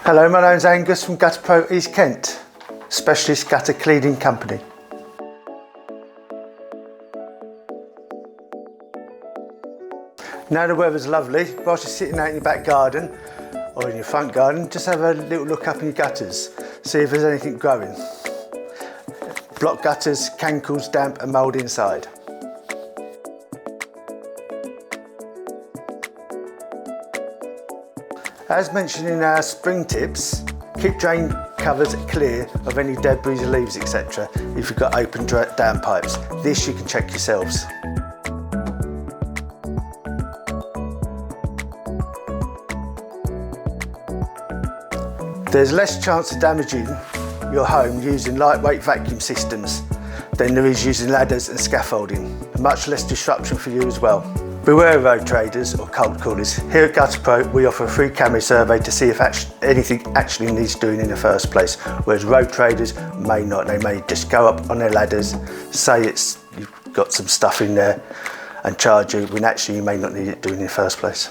Hello, my name's Angus from Gutter Pro East Kent, specialist gutter cleaning company. Now the weather's lovely, whilst you're sitting out in your back garden or in your front garden, just have a little look up in your gutters, see if there's anything growing. Block gutters can cause damp and mould inside. As mentioned in our spring tips, keep drain covers clear of any debris, leaves, etc. if you've got open down pipes. This you can check yourselves. There's less chance of damaging your home using lightweight vacuum systems than there is using ladders and scaffolding, and much less disruption for you as well. Beware of road traders or cold callers. Here at Gutter Pro, we offer a free camera survey to see if anything actually needs doing in the first place, whereas road traders may not. They may just go up on their ladders, say you've got some stuff in there and charge you when actually you may not need it doing in the first place.